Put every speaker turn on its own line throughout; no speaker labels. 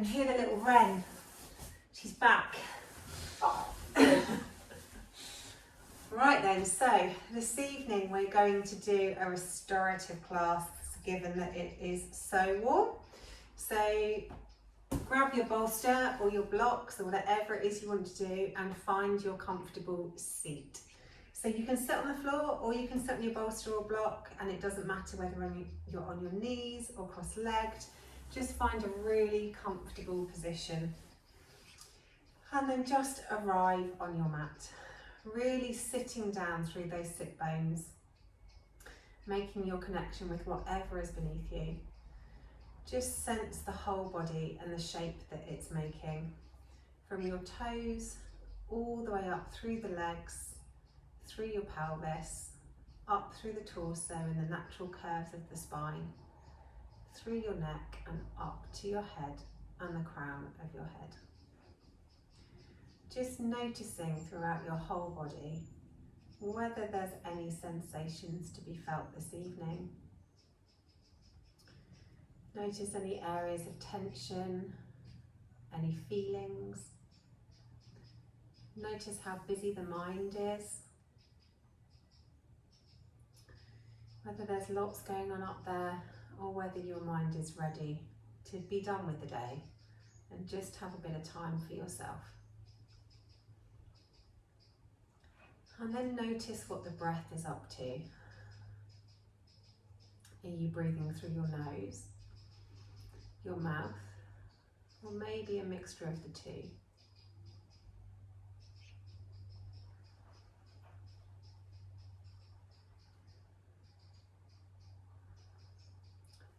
can hear the little wren. She's back. Right then, so this evening we're going to do a restorative class, given that it is so warm. So grab your bolster or your blocks or whatever it is you want to do and find your comfortable seat. So you can sit on the floor or you can sit on your bolster or block, and it doesn't matter whether you're on your knees or cross-legged. Just find a really comfortable position. And then just arrive on your mat. Really sitting down through those sit bones, making your connection with whatever is beneath you. Just sense the whole body and the shape that it's making, from your toes all the way up through the legs, through your pelvis, up through the torso and the natural curves of the spine, through your neck and up to your head and the crown of your head. Just noticing throughout your whole body whether there's any sensations to be felt this evening. Notice any areas of tension, any feelings. Notice how busy the mind is. Whether there's lots going on up there or whether your mind is ready to be done with the day and just have a bit of time for yourself. And then notice what the breath is up to. Are you breathing through your nose, your mouth, or maybe a mixture of the two?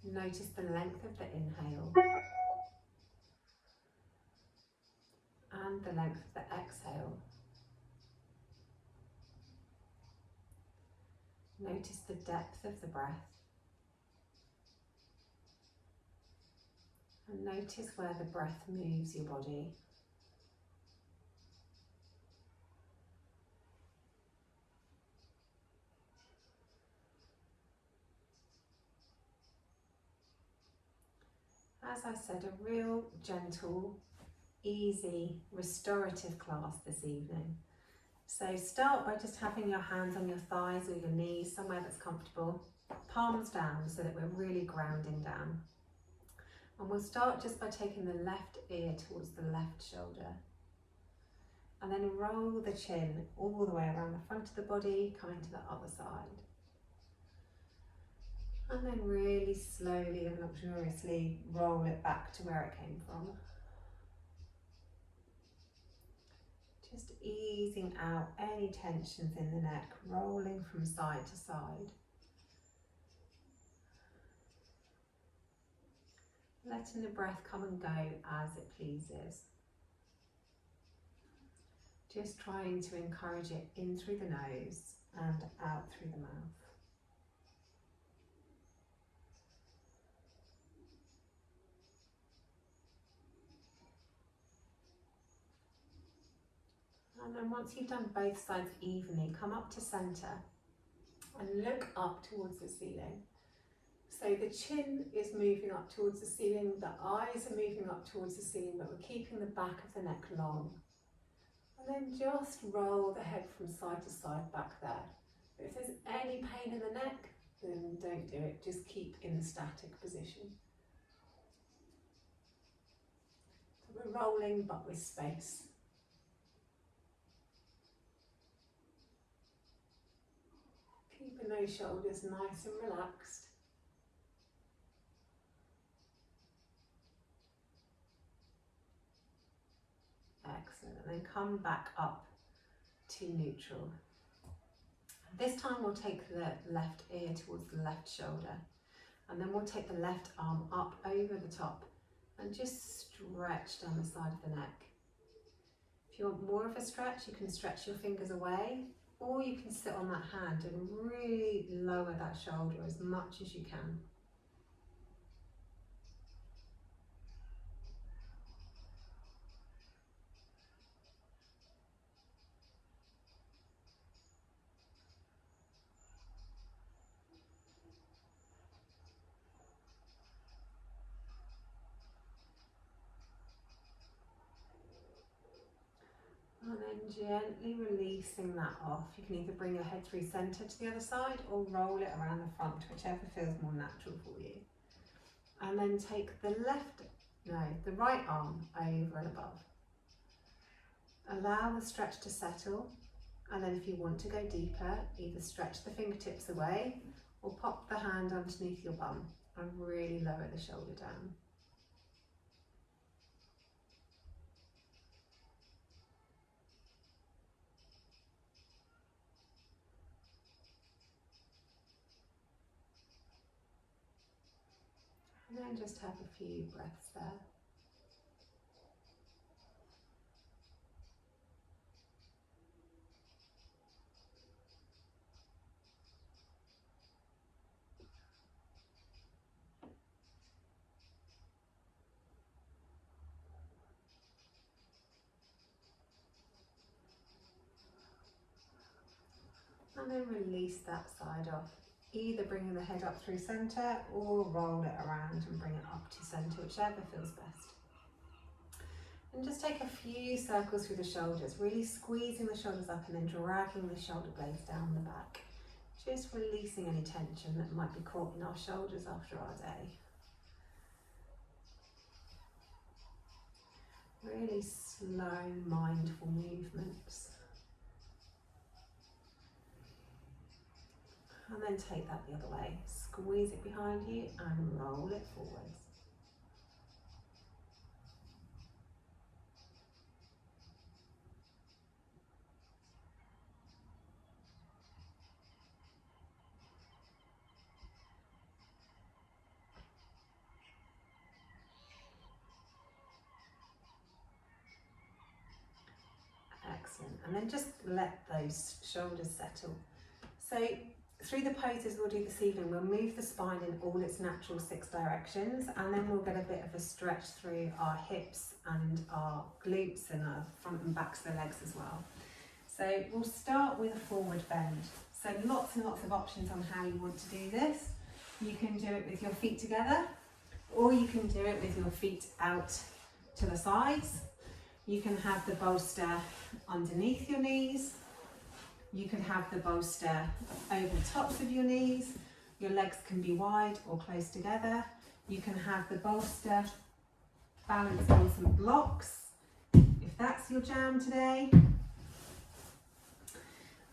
Notice the length of the inhale and the length of the exhale. Notice the depth of the breath. And notice where the breath moves your body. As I said, a real gentle, easy, restorative class this evening. So start by just having your hands on your thighs or your knees, somewhere that's comfortable. Palms down so that we're really grounding down. And we'll start just by taking the left ear towards the left shoulder. And then roll the chin all the way around the front of the body, coming to the other side. And then really slowly and luxuriously roll it back to where it came from. Just easing out any tensions in the neck, rolling from side to side. Letting the breath come and go as it pleases. Just trying to encourage it in through the nose and out through the mouth. And then once you've done both sides evenly, come up to centre and look up towards the ceiling. So the chin is moving up towards the ceiling, the eyes are moving up towards the ceiling, but we're keeping the back of the neck long. And then just roll the head from side to side back there. But if there's any pain in the neck, then don't do it, just keep in the static position. So we're rolling but with space. Keeping those shoulders nice and relaxed. Excellent, and then come back up to neutral. This time we'll take the left ear towards the left shoulder, and then we'll take the left arm up over the top and just stretch down the side of the neck. If you want more of a stretch, you can stretch your fingers away, or you can sit on that hand and really lower that shoulder as much as you can. And gently releasing that off. You can either bring your head through centre to the other side or roll it around the front, whichever feels more natural for you. And then take the right arm over and above. Allow the stretch to settle, and then if you want to go deeper, either stretch the fingertips away or pop the hand underneath your bum and really lower the shoulder down. And then just have a few breaths there. And then release that side off, either bringing the head up through centre or roll it around and bring it up to centre, whichever feels best. And just take a few circles through the shoulders, really squeezing the shoulders up and then dragging the shoulder blades down the back. Just releasing any tension that might be caught in our shoulders after our day. Really slow, mindful movements. And then take that the other way. Squeeze it behind you and roll it forwards. Excellent. And then just let those shoulders settle. So through the poses we'll do this evening, we'll move the spine in all its natural 6 directions, and then we'll get a bit of a stretch through our hips and our glutes and our front and backs of the legs as well. So we'll start with a forward bend. So lots and lots of options on how you want to do this. You can do it with your feet together, or you can do it with your feet out to the sides. You can have the bolster underneath your knees. You can have the bolster over the tops of your knees. Your legs can be wide or close together. You can have the bolster balanced on some blocks, if that's your jam today.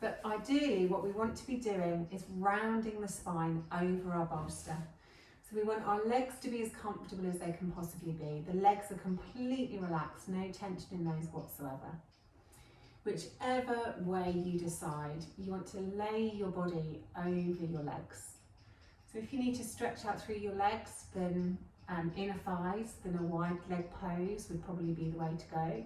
But ideally, what we want to be doing is rounding the spine over our bolster. So we want our legs to be as comfortable as they can possibly be. The legs are completely relaxed, no tension in those whatsoever. Whichever way you decide, you want to lay your body over your legs. So if you need to stretch out through your legs, then inner thighs, then a wide leg pose would probably be the way to go.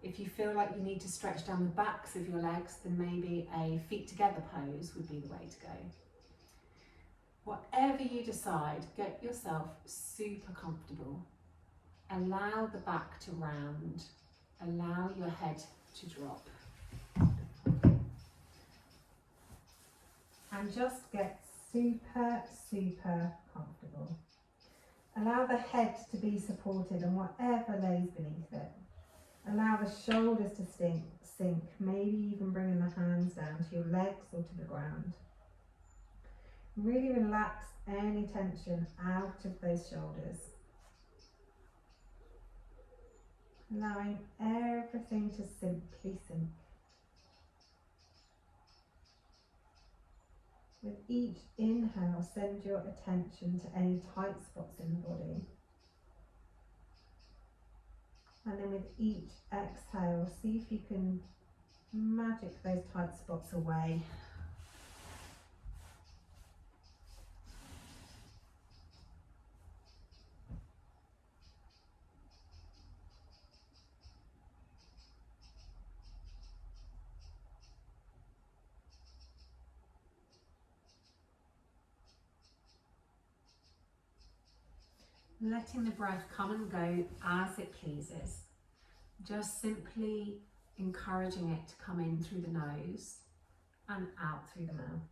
If you feel like you need to stretch down the backs of your legs, then maybe a feet together pose would be the way to go. Whatever you decide, get yourself super comfortable. Allow the back to round. Allow your head to drop. And just get super, super comfortable. Allow the head to be supported on whatever lays beneath it. Allow the shoulders to sink, maybe even bringing the hands down to your legs or to the ground. Really relax any tension out of those shoulders. Allowing everything to simply sink. With each inhale, send your attention to any tight spots in the body. And then with each exhale, see if you can magic those tight spots away. Letting the breath come and go as it pleases. Just simply encouraging it to come in through the nose and out through the mouth.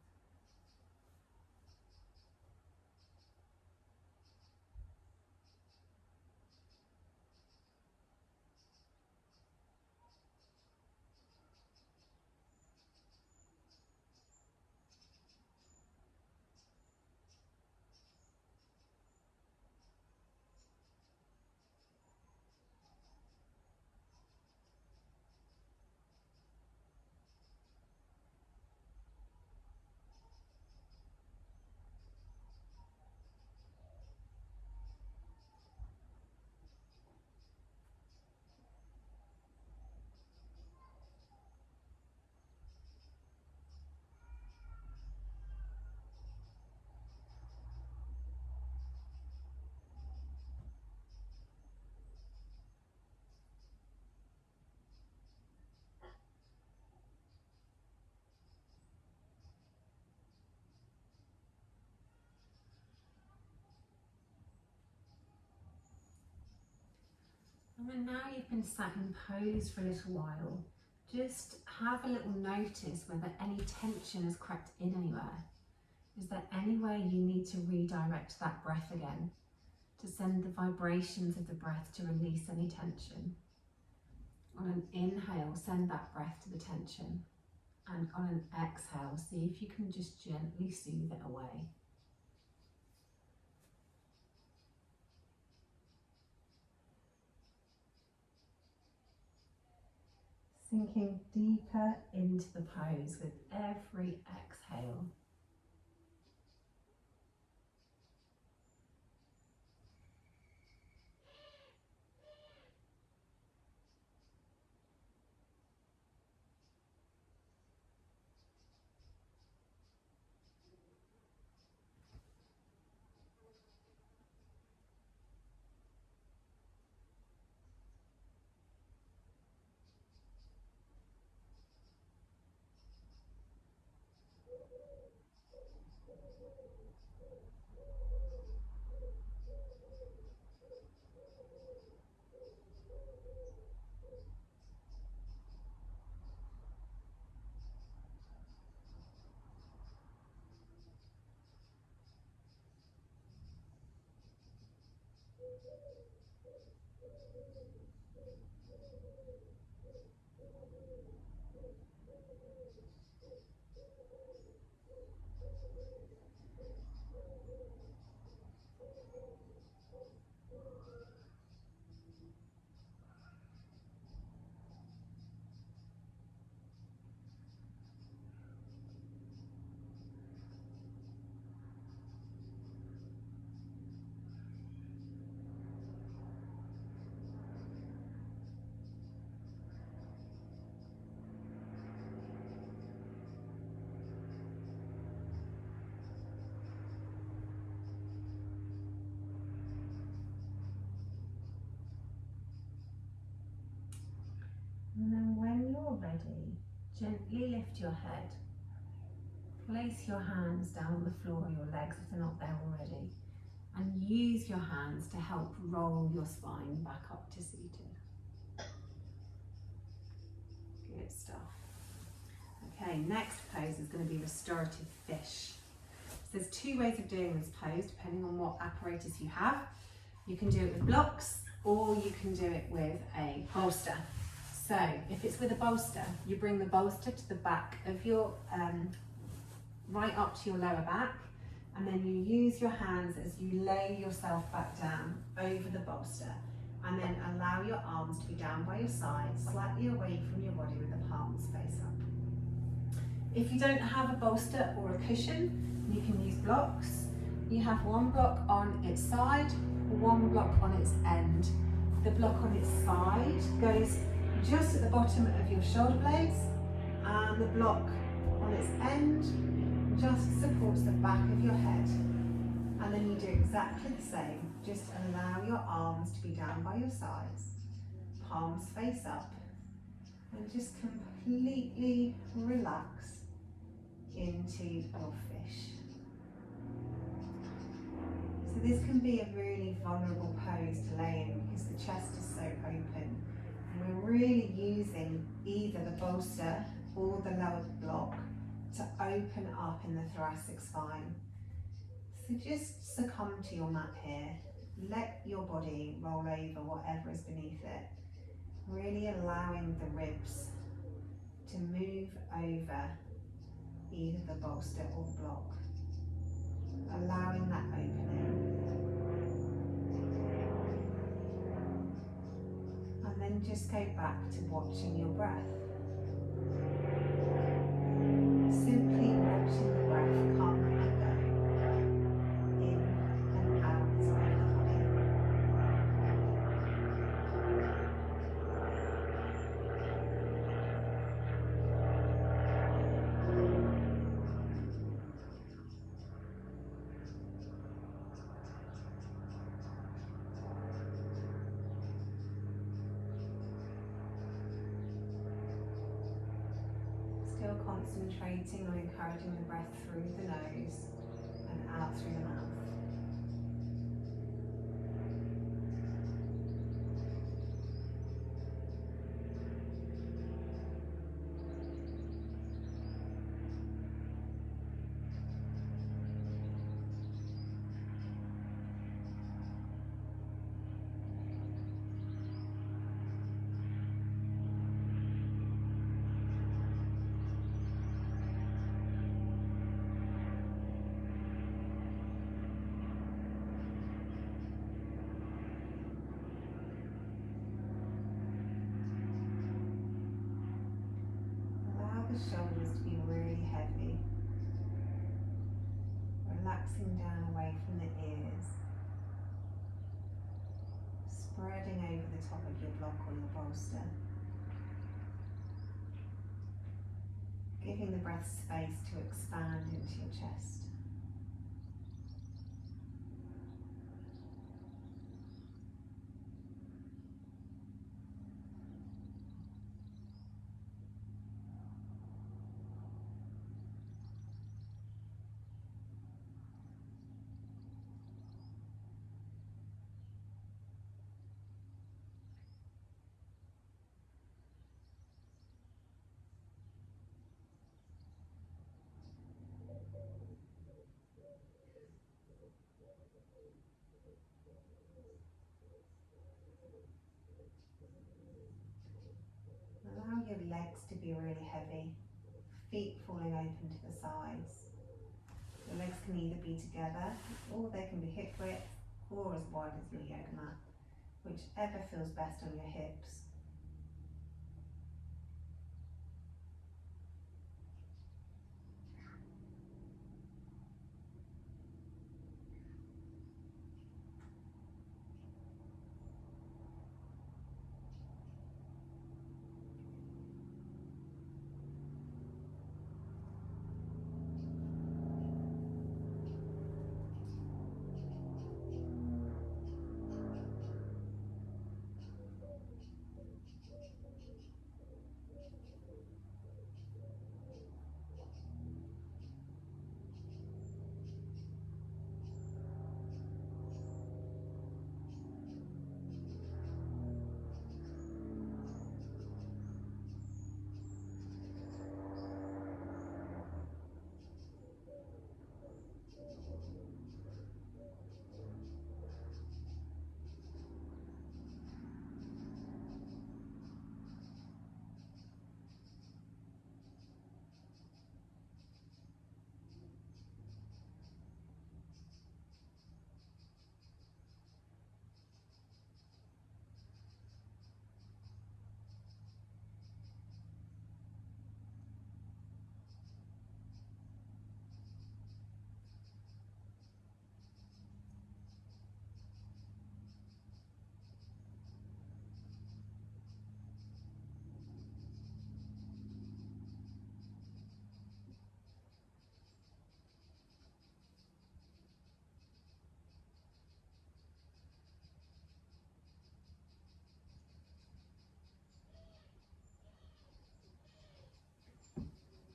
And now you've been sat in pose for a little while, just have a little notice whether any tension has crept in anywhere. Is there any way you need to redirect that breath again, to send the vibrations of the breath to release any tension? On an inhale, send that breath to the tension. And on an exhale, see if you can just gently soothe it away. Sinking deeper into the pose with every exhale. And then when you're ready, gently lift your head. Place your hands down on the floor of your legs if they're not there already. And use your hands to help roll your spine back up to seated. Good stuff. Okay, next pose is going to be restorative fish. So there's two ways of doing this pose depending on what apparatus you have. You can do it with blocks or you can do it with a bolster. So if it's with a bolster, you bring the bolster to the back of your, right up to your lower back, and then you use your hands as you lay yourself back down over the bolster, and then allow your arms to be down by your sides, slightly away from your body with the palms face up. If you don't have a bolster or a cushion, you can use blocks. You have one block on its side, one block on its end. The block on its side goes just at the bottom of your shoulder blades, and the block on its end just supports the back of your head. And then you do exactly the same, just allow your arms to be down by your sides, palms face up, and just completely relax into your fish. So this can be a really vulnerable pose to lay in because the chest is so open. And we're really using either the bolster or the lower block to open up in the thoracic spine. So just succumb to your mat here. Let your body roll over whatever is beneath it. Really allowing the ribs to move over either the bolster or the block. Allowing that opening. And then just go back to watching your breath. Simply watching the breath come and go, in and out of the body. Still concentrating on encouraging the breath through the nose and out through the mouth. relaxing down away from the ears, spreading over the top of your block or your bolster, giving the breath space to expand into your chest. Allow your legs to be really heavy, feet falling open to the sides. Your legs can either be together or they can be hip width or as wide as your yoga mat, whichever feels best on your hips.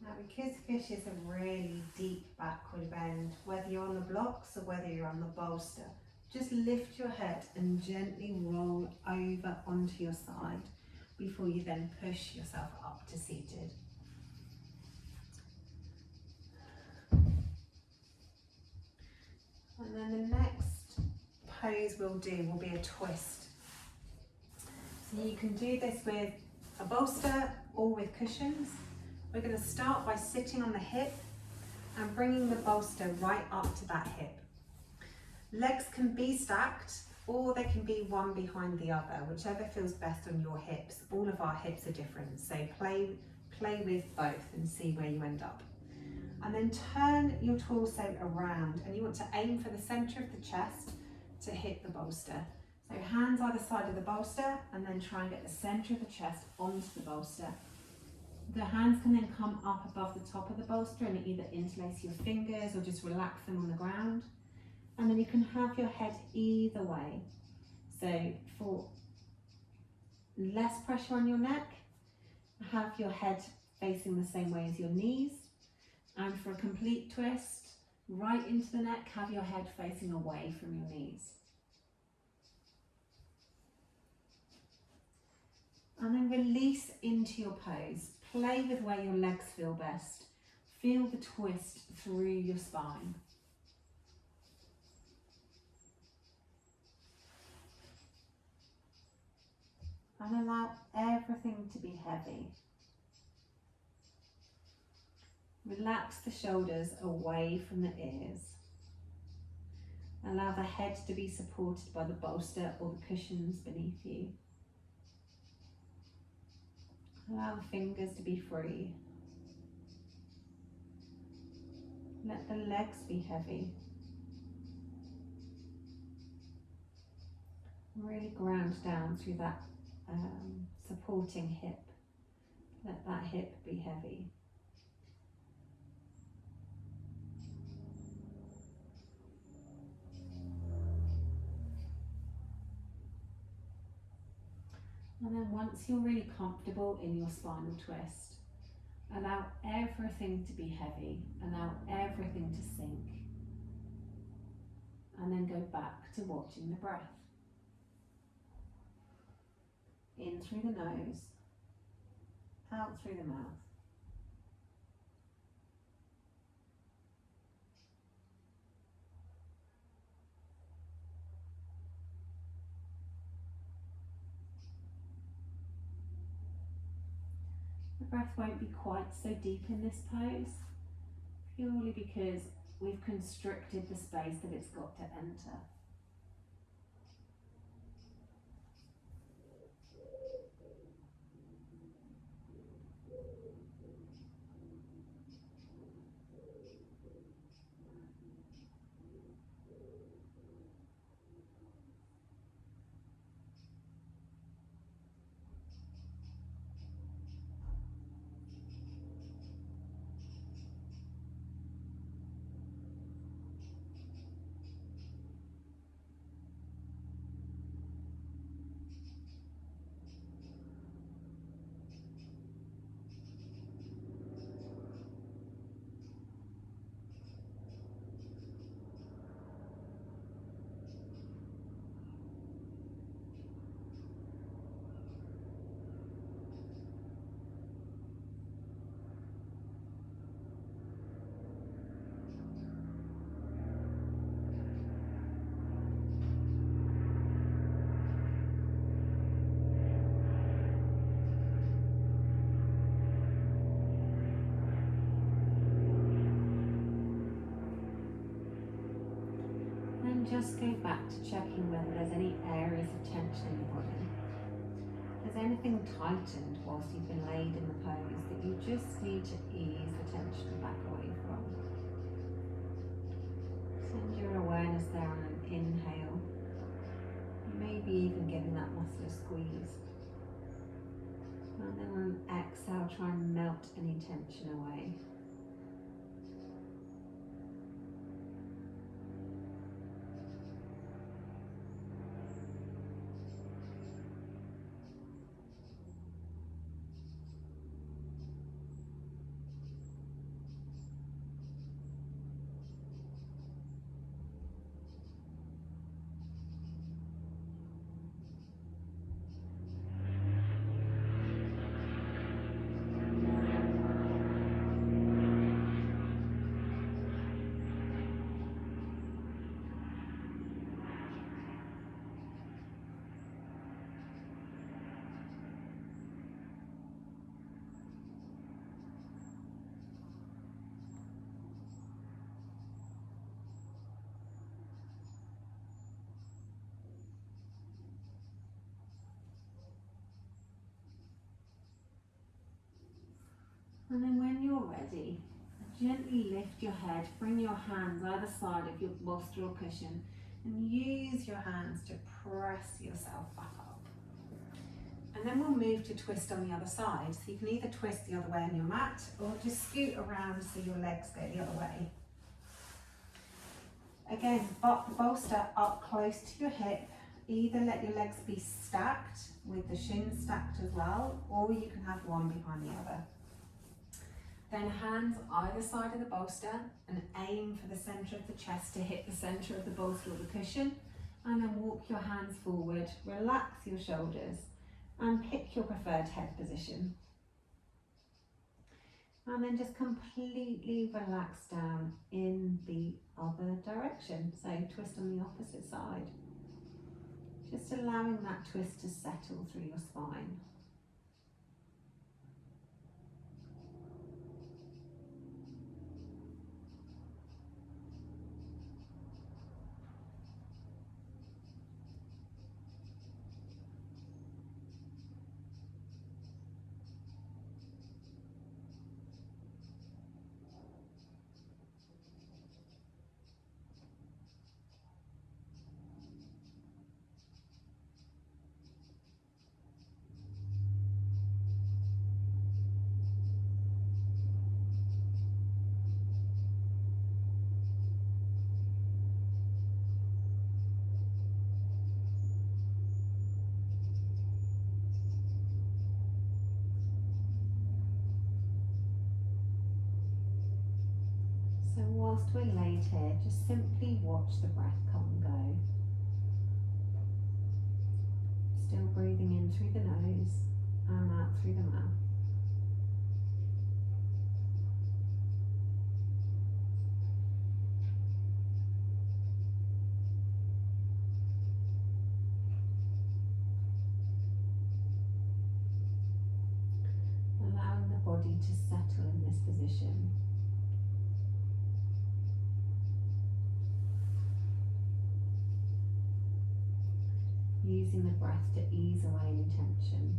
Now, because fish is a really deep backward bend, whether you're on the blocks or whether you're on the bolster, just lift your head and gently roll over onto your side before you then push yourself up to seated. And then the next pose we'll do will be a twist. So you can do this with a bolster or with cushions. We're going to start by sitting on the hip and bringing the bolster right up to that hip. Legs can be stacked or they can be one behind the other, whichever feels best on your hips. All of our hips are different, so play with both and see where you end up. And then turn your torso around, and you want to aim for the center of the chest to hit the bolster. So hands either side of the bolster, and then try and get the center of the chest onto the bolster. The hands can then come up above the top of the bolster and either interlace your fingers or just relax them on the ground. And then you can have your head either way. So for less pressure on your neck, have your head facing the same way as your knees. And for a complete twist, right into the neck, have your head facing away from your knees. And then release into your pose. Play with where your legs feel best. Feel the twist through your spine. And allow everything to be heavy. Relax the shoulders away from the ears. Allow the head to be supported by the bolster or the cushions beneath you. Allow the fingers to be free. Let the legs be heavy. Really ground down through that supporting hip. Let that hip be heavy. And then once you're really comfortable in your spinal twist, allow everything to be heavy, allow everything to sink, and then go back to watching the breath. In through the nose, out through the mouth. The breath won't be quite so deep in this pose, purely because we've constricted the space that it's got to enter. Just go back to checking whether there's any areas of tension in your body. If there's anything tightened whilst you've been laid in the pose that you just need to ease the tension back away from. Send your awareness there on an inhale. Maybe even giving that muscle a squeeze. And then on an exhale, try and melt any tension away. And then when you're ready, gently lift your head, bring your hands either side of your bolster or cushion, and use your hands to press yourself back up. And then we'll move to twist on the other side. So you can either twist the other way on your mat or just scoot around so your legs go the other way. Again, bolster up close to your hip. Either let your legs be stacked with the shins stacked as well, or you can have one behind the other. Then hands either side of the bolster and aim for the centre of the chest to hit the centre of the bolster or the cushion. And then walk your hands forward, relax your shoulders and pick your preferred head position. And then just completely relax down in the other direction. So twist on the opposite side. Just allowing that twist to settle through your spine. So whilst we're laid here, just simply watch the breath come and go. Still breathing in through the nose and out through the mouth. Allowing the body to settle in this position. Using the breath to ease away any tension.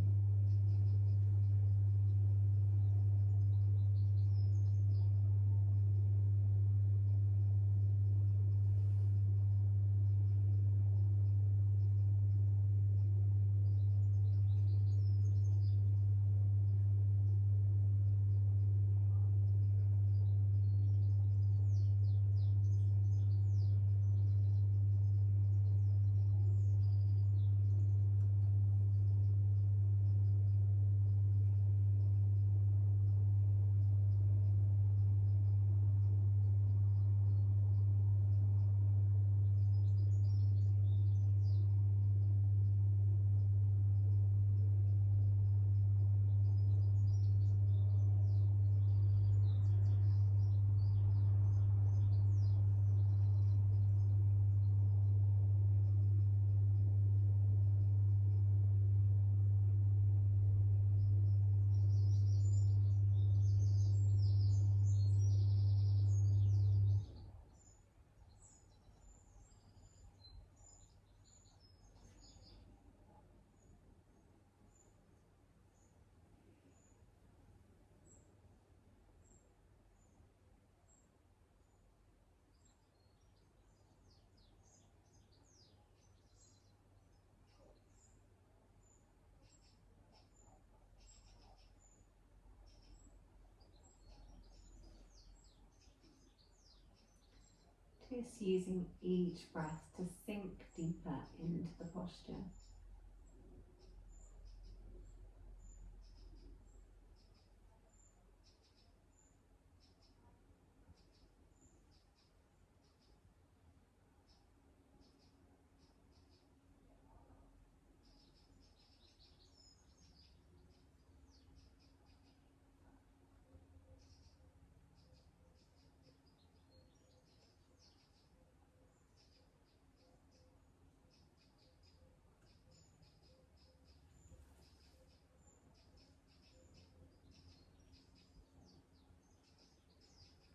Just using each breath to sink deeper into the posture.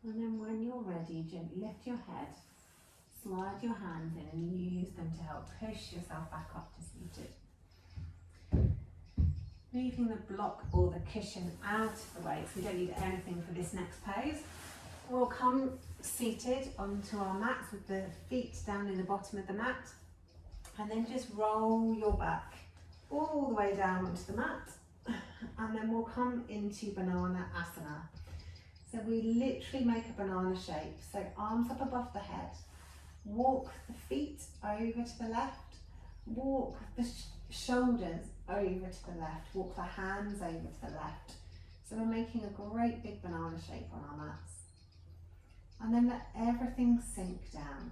And then when you're ready, gently lift your head, slide your hands in and use them to help push yourself back up to seated. Moving the block or the cushion out of the way, so we don't need anything for this next pose. We'll come seated onto our mats with the feet down in the bottom of the mat, and then just roll your back all the way down onto the mat, and then we'll come into Banana Asana. So we literally make a banana shape, so arms up above the head, walk the feet over to the left, walk the shoulders over to the left, walk the hands over to the left. So we're making a great big banana shape on our mats. And then let everything sink down.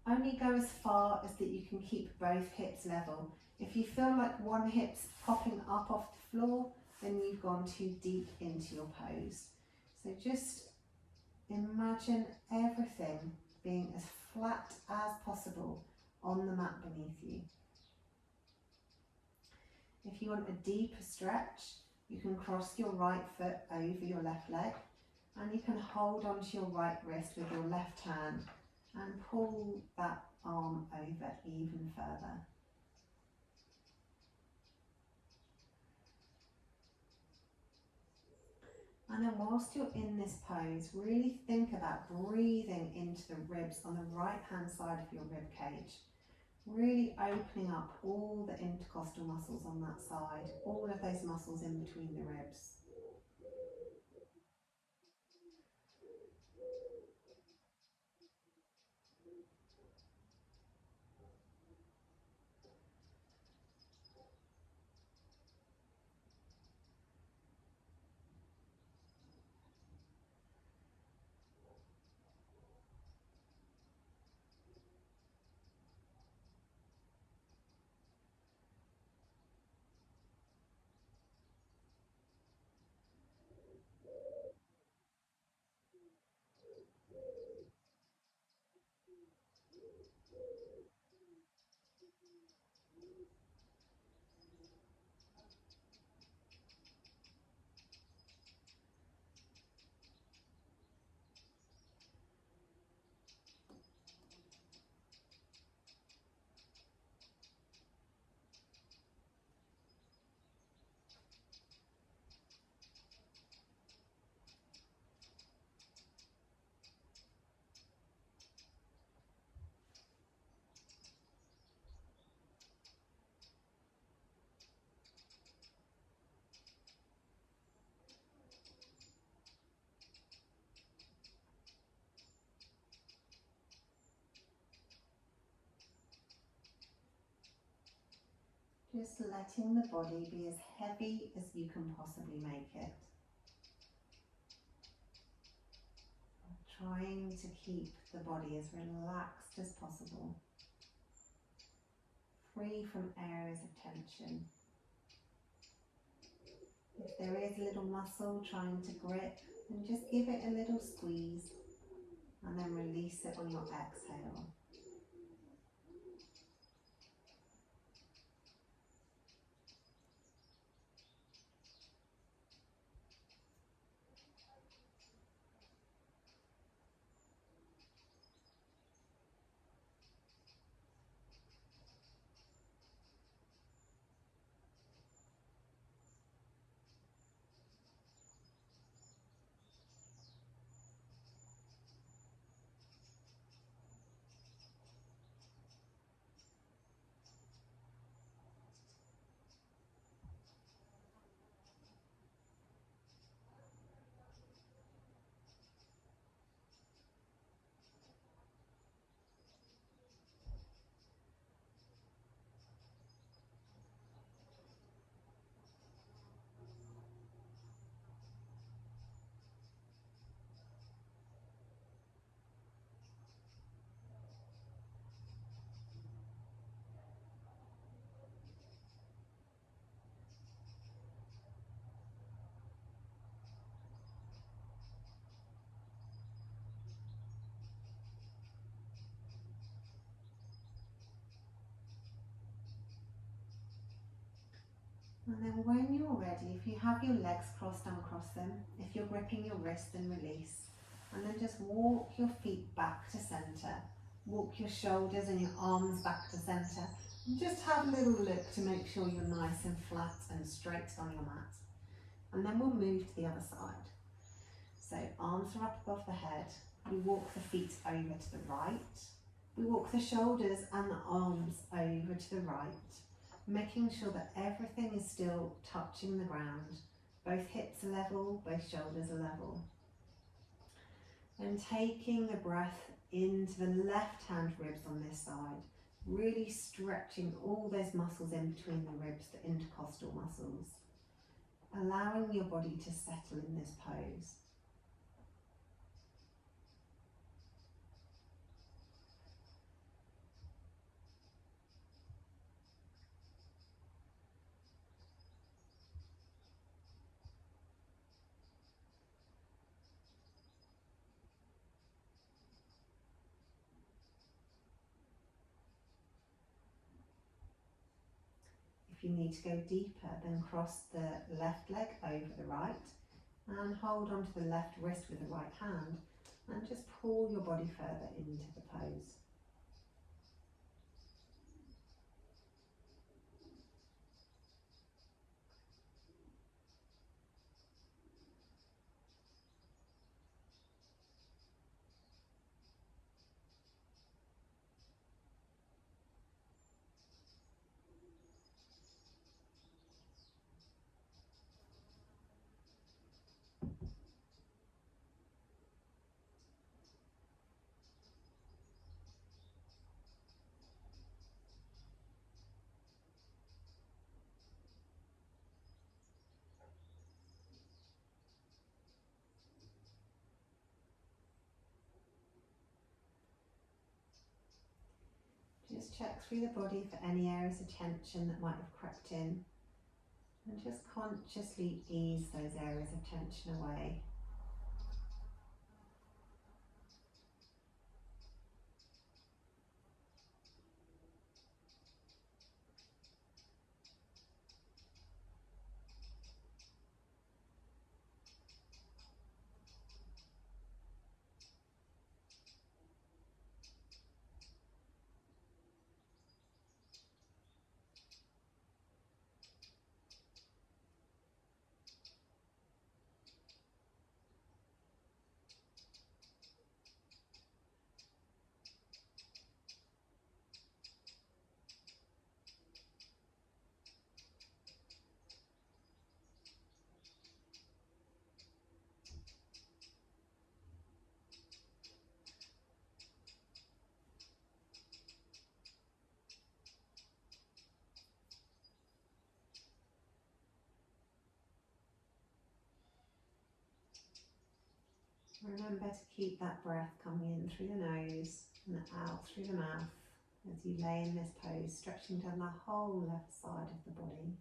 Only go as far as that you can keep both hips level. If you feel like one hip's popping up off the floor, then you've gone too deep into your pose. So just imagine everything being as flat as possible on the mat beneath you. If you want a deeper stretch, you can cross your right foot over your left leg, and you can hold onto your right wrist with your left hand and pull that arm over even further. And then whilst you're in this pose, really think about breathing into the ribs on the right hand side of your rib cage. Really opening up all the intercostal muscles on that side, all of those muscles in between the ribs. Just letting the body be as heavy as you can possibly make it. Trying to keep the body as relaxed as possible, free from areas of tension. If there is a little muscle trying to grip, then just give it a little squeeze and then release it on your exhale. And then when you're ready, if you have your legs crossed, uncross them. If you're gripping your wrist, then release. And then just walk your feet back to centre. Walk your shoulders and your arms back to centre. And just have a little look to make sure you're nice and flat and straight on your mat. And then we'll move to the other side. So arms are up above the head. We walk the feet over to the right. We walk the shoulders and the arms over to the right, making sure that everything is still touching the ground. Both hips are level, both shoulders are level. And taking the breath into the left hand ribs on this side, really stretching all those muscles in between the ribs, the intercostal muscles, allowing your body to settle in this pose. If you need to go deeper, then cross the left leg over the right and hold onto the left wrist with the right hand and just pull your body further into the pose. Just check through the body for any areas of tension that might have crept in, and just consciously ease those areas of tension away. Remember to keep that breath coming in through the nose and out through the mouth as you lay in this pose, stretching down the whole left side of the body.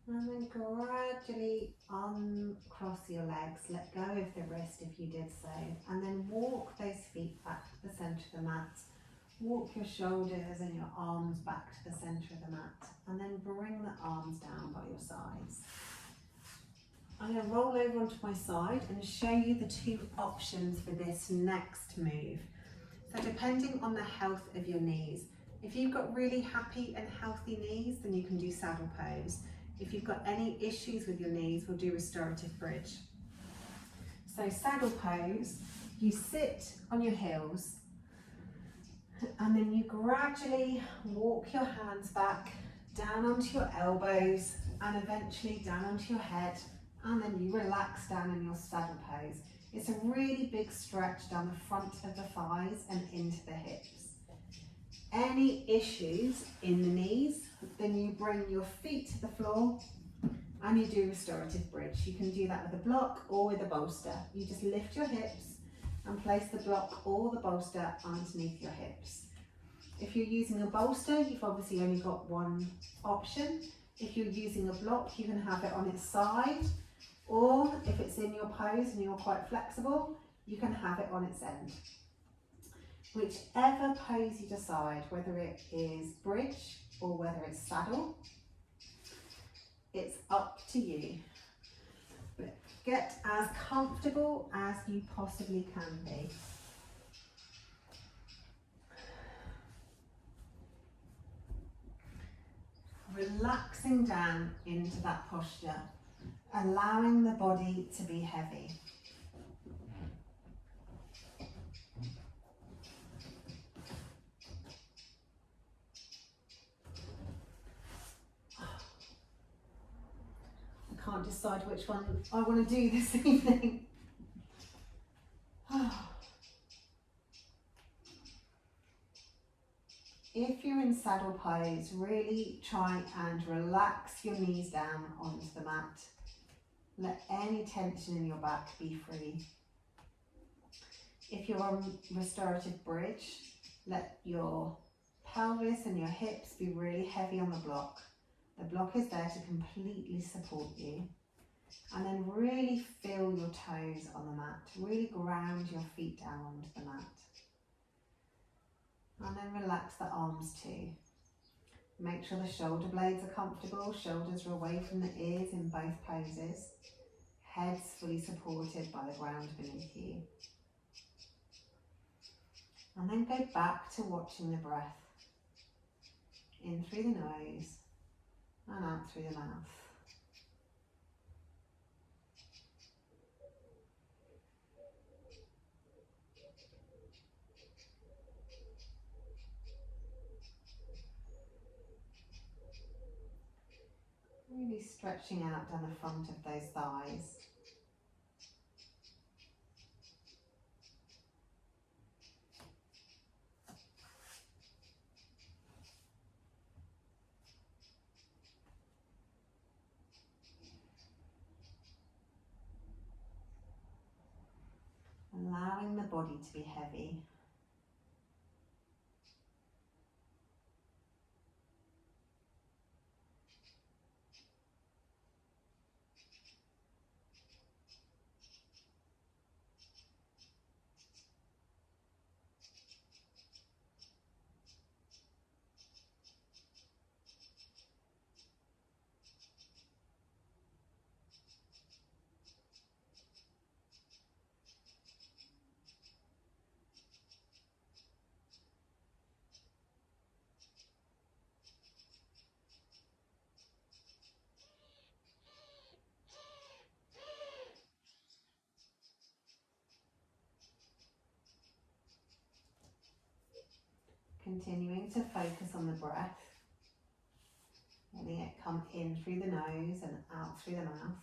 And then gradually uncross your legs, let go of the wrist if you did so, and then walk those feet back to the centre of the mat. Walk your shoulders and your arms back to the centre of the mat, and then bring the arms down by your sides. I'm going to roll over onto my side and show you the two options for this next move. So depending on the health of your knees, if you've got really happy and healthy knees, then you can do saddle pose. If you've got any issues with your knees, we'll do restorative bridge. So saddle pose, you sit on your heels and then you gradually walk your hands back down onto your elbows and eventually down onto your head, and then you relax down in your saddle pose. It's a really big stretch down the front of the thighs and into the hips. Any issues in the knees, then you bring your feet to the floor and you do restorative bridge. You can do that with a block or with a bolster. You just lift your hips and place the block or the bolster underneath your hips. If you're using a bolster, you've obviously only got one option. If you're using a block, you can have it on its side, or if it's in your pose and you're quite flexible, you can have it on its end. Whichever pose you decide, whether it is bridge or whether it's saddle, it's up to you. But get as comfortable as you possibly can be. Relaxing down into that posture, allowing the body to be heavy. I can't decide which one I want to do this evening. If you're in saddle pose, really try and relax your knees down onto the mat. Let any tension in your back be free. If you're on restorative bridge, let your pelvis and your hips be really heavy on the block. The block is there to completely support you. And then really feel your toes on the mat. Really ground your feet down onto the mat. And then relax the arms too. Make sure the shoulder blades are comfortable. Shoulders are away from the ears in both poses. Head's fully supported by the ground beneath you. And then go back to watching the breath. In through the nose and out through the mouth. Really stretching out down the front of those thighs. body to be heavy. Continuing to focus on the breath, letting it come in through the nose and out through the mouth.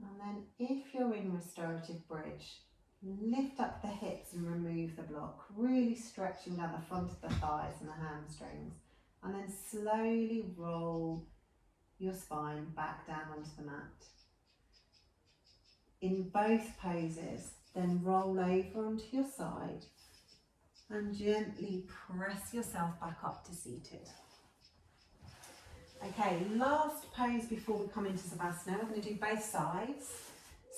And then if you're in Restorative Bridge, lift up the hips and remove the block, really stretching down the front of the thighs and the hamstrings, and then slowly roll your spine back down onto the mat. In both poses, then roll over onto your side and gently press yourself back up to seated. Okay, last pose before we come into Savasana. We're going to do both sides.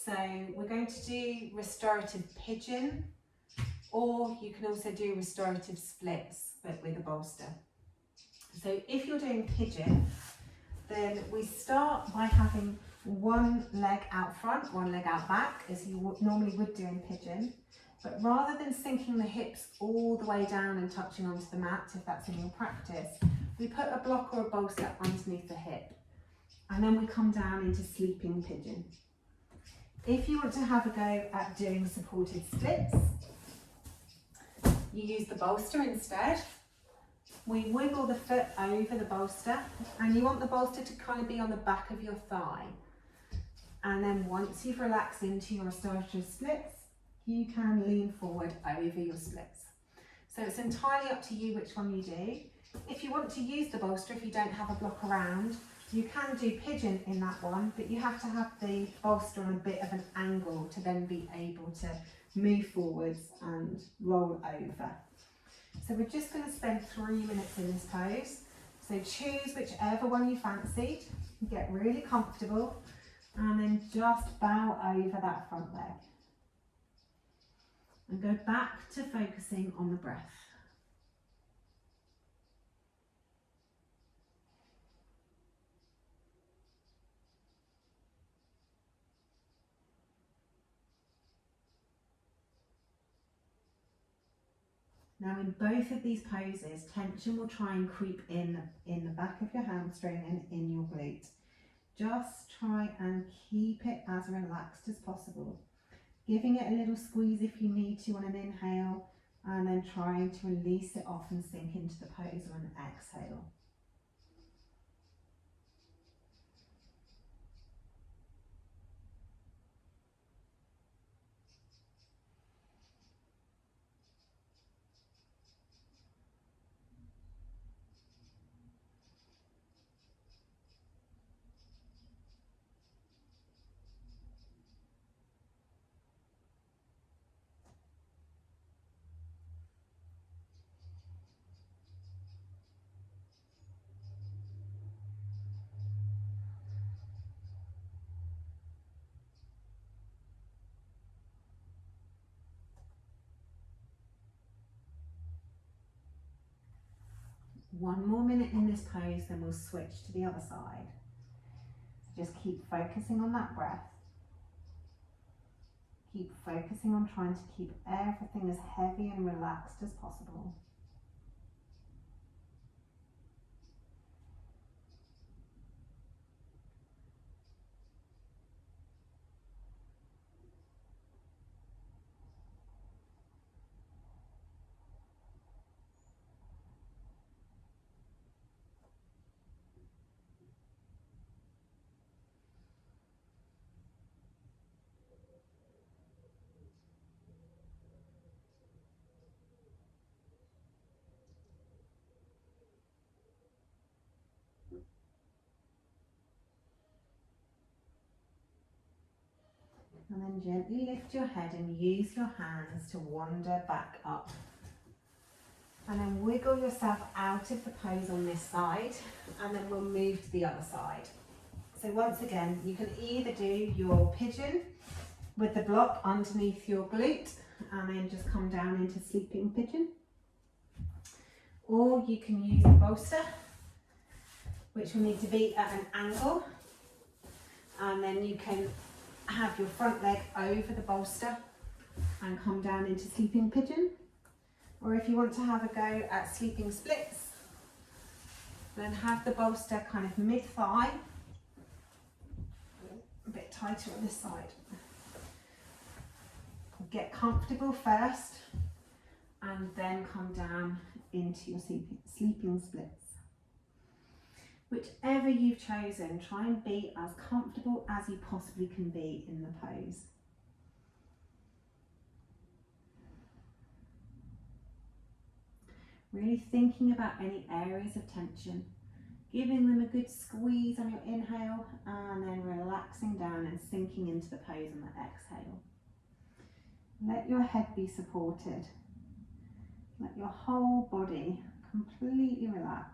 So we're going to do Restorative Pigeon, or you can also do Restorative Splits, but with a bolster. So if you're doing Pigeon, then we start by having one leg out front, one leg out back, as you normally would do in Pigeon. But rather than sinking the hips all the way down and touching onto the mat, if that's in your practice, we put a block or a bolster underneath the hip. And then we come down into Sleeping Pigeon. If you want to have a go at doing supported splits, you use the bolster instead. We wiggle the foot over the bolster, and you want the bolster to kind of be on the back of your thigh. And then once you've relaxed into your restorative splits, you can lean forward over your splits. So it's entirely up to you which one you do. If you want to use the bolster, if you don't have a block around, you can do Pigeon in that one, but you have to have the bolster on a bit of an angle to then be able to move forwards and roll over. So we're just going to spend 3 minutes in this pose. So choose whichever one you fancied, get really comfortable, and then just bow over that front leg. And go back to focusing on the breath. Now in both of these poses, tension will try and creep in the back of your hamstring and in your glute. Just try and keep it as relaxed as possible. Giving it a little squeeze if you need to on an inhale, and then trying to release it off and sink into the pose on an exhale. One more minute in this pose, then we'll switch to the other side. So just keep focusing on that breath. Keep focusing on trying to keep everything as heavy and relaxed as possible. And then gently lift your head and use your hands to wander back up. And then wiggle yourself out of the pose on this side, and then we'll move to the other side. So once again, you can either do your pigeon with the block underneath your glute and then just come down into sleeping pigeon. Or you can use a bolster, which will need to be at an angle. And then you can have your front leg over the bolster and come down into sleeping pigeon. Or if you want to have a go at sleeping splits, then have the bolster kind of mid-thigh, a bit tighter on this side. Get comfortable first and then come down into your sleeping splits. Whichever you've chosen, try and be as comfortable as you possibly can be in the pose. Really thinking about any areas of tension, giving them a good squeeze on your inhale and then relaxing down and sinking into the pose on the exhale. Let your head be supported. Let your whole body completely relax.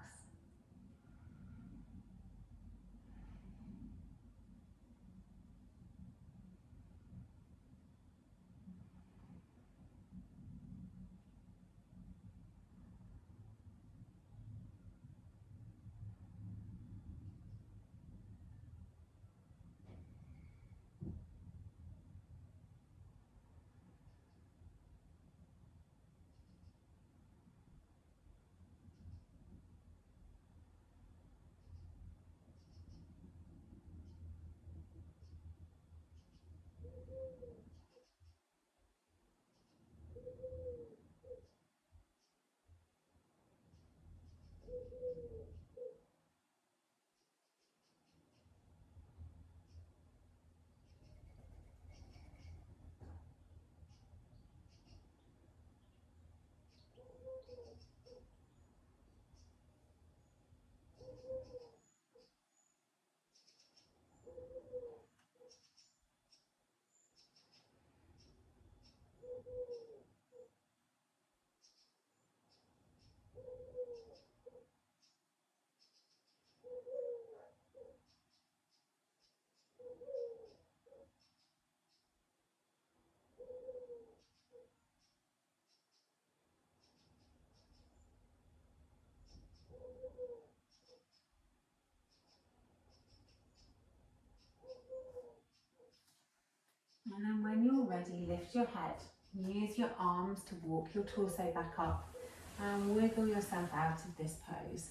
And then when you're ready, lift your head. Use your arms to walk your torso back up and wiggle yourself out of this pose.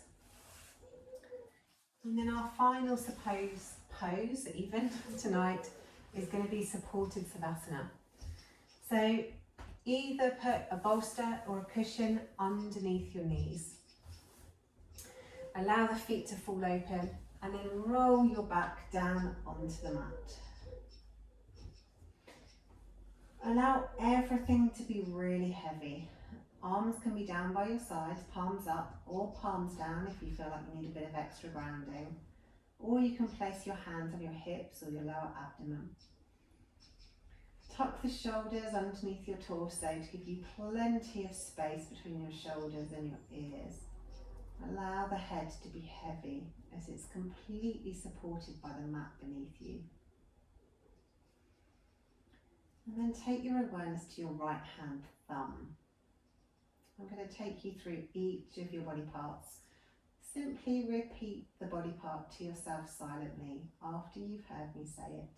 And then our final pose even tonight is going to be supported Savasana. So either put a bolster or a cushion underneath your knees. Allow the feet to fall open and then roll your back down onto the mat. Allow everything to be really heavy. Arms can be down by your sides, palms up or palms down if you feel like you need a bit of extra grounding. Or you can place your hands on your hips or your lower abdomen. Tuck the shoulders underneath your torso to give you plenty of space between your shoulders and your ears. Allow the head to be heavy as it's completely supported by the mat beneath you. And then take your awareness to your right hand thumb. I'm going to take you through each of your body parts. Simply repeat the body part to yourself silently after you've heard me say it.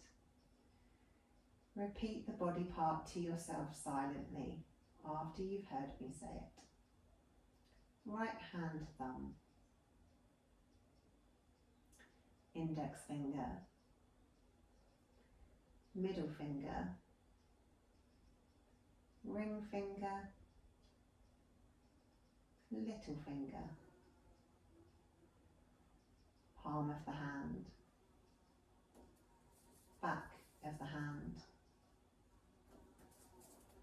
Repeat the body part to yourself silently after you've heard me say it. Right hand thumb. Index finger. Middle finger. Ring finger. Little finger. Palm of the hand. Back of the hand.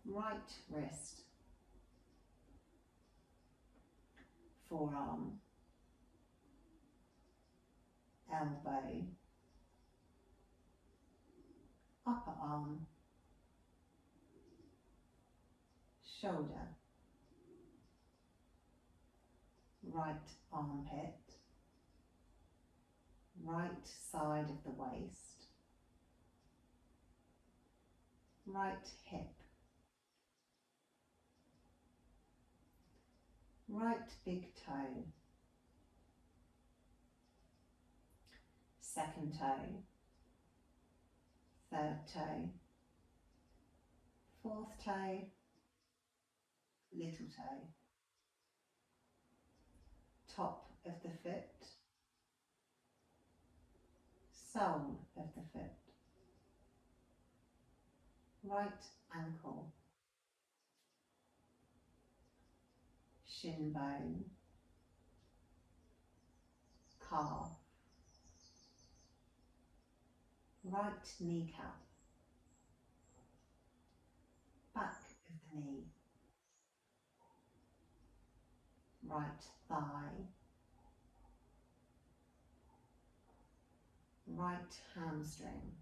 Right wrist. Forearm. Elbow. Upper arm. shoulder, right armpit, right side of the waist, right hip, right big toe, second toe, third toe, fourth toe, little toe, top of the foot, sole of the foot, right ankle, shin bone, calf, right kneecap, back of the knee, right thigh, right hamstring,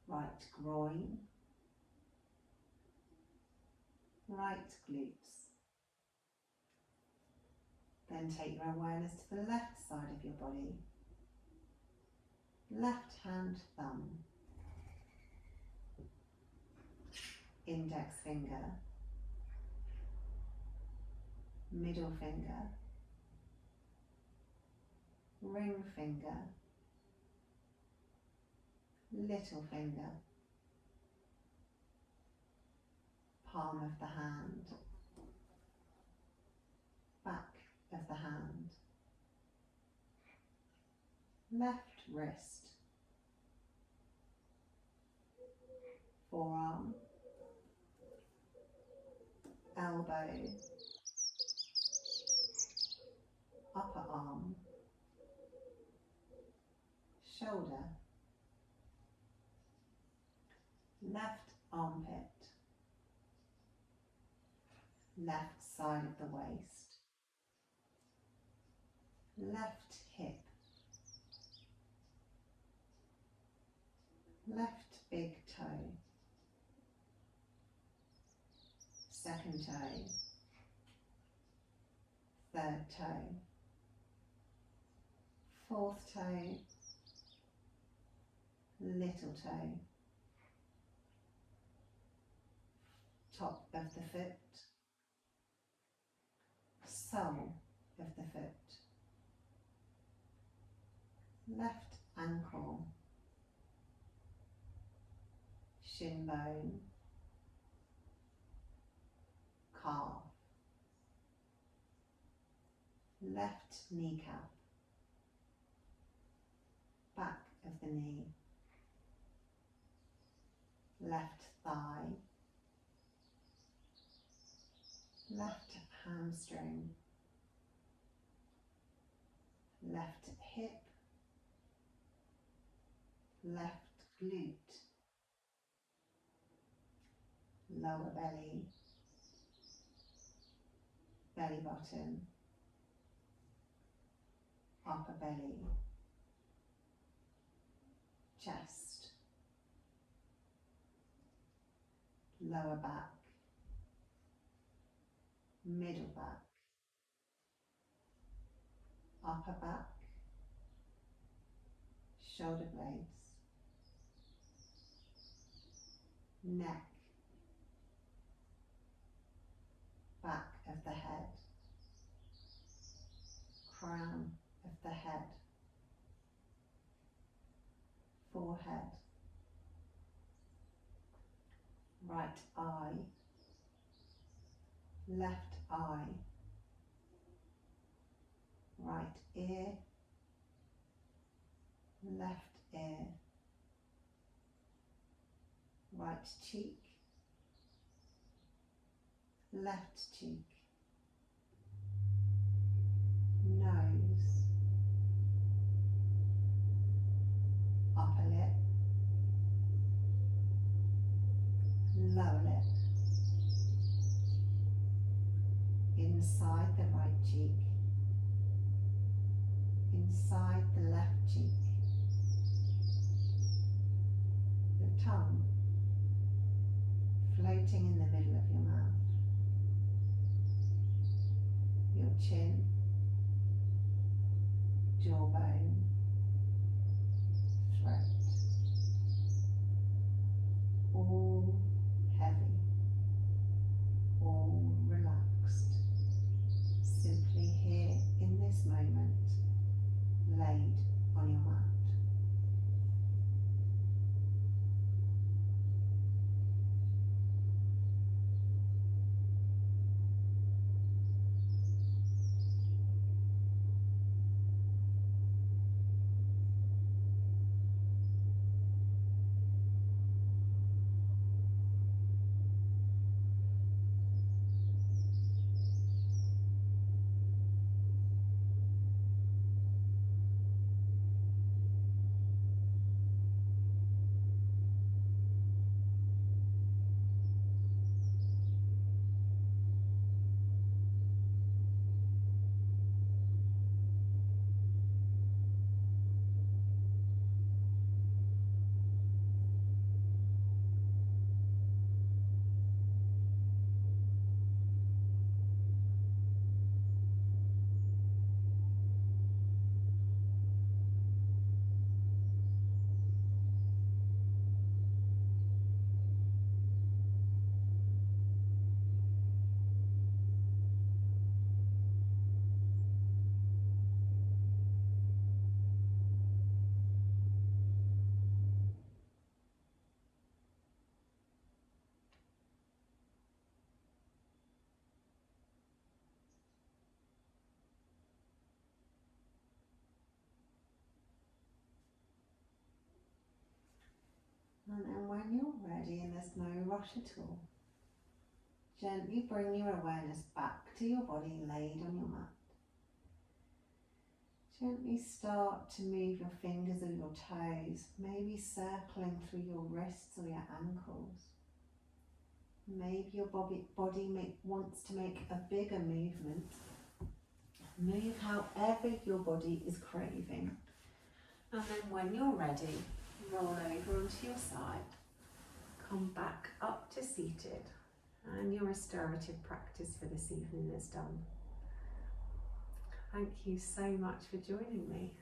right groin, right glutes. Then take your awareness to the left side of your body, left hand thumb, index finger, middle finger, ring finger, little finger, palm of the hand, back of the hand, left wrist, forearm, elbow, upper arm, shoulder, left armpit, left side of the waist, left hip, left big toe, second toe, third toe, fourth toe, little toe, top of the foot, sole of the foot, left ankle, shin bone, calf, left kneecap, back of the knee, left thigh, left hamstring, left hip, left glute, lower belly, belly button, upper belly, chest, lower back, middle back, upper back, shoulder blades, neck, back of the head, crown of the head, forehead, right eye, left eye, right ear, left ear, right cheek, left cheek, nose, upper lip, lower lip, inside the right cheek, inside the left cheek, the tongue, floating in the middle of your mouth, your chin, jawbone, throat, all heavy, all relaxed, simply here in this moment, laid on your mat. And then when you're ready and there's no rush at all, gently bring your awareness back to your body laid on your mat. Gently start to move your fingers or your toes, maybe circling through your wrists or your ankles. Maybe your body wants to make a bigger movement. Move however your body is craving. And then when you're ready, roll over onto your side. Come back up to seated. And your restorative practice for this evening is done. Thank you so much for joining me.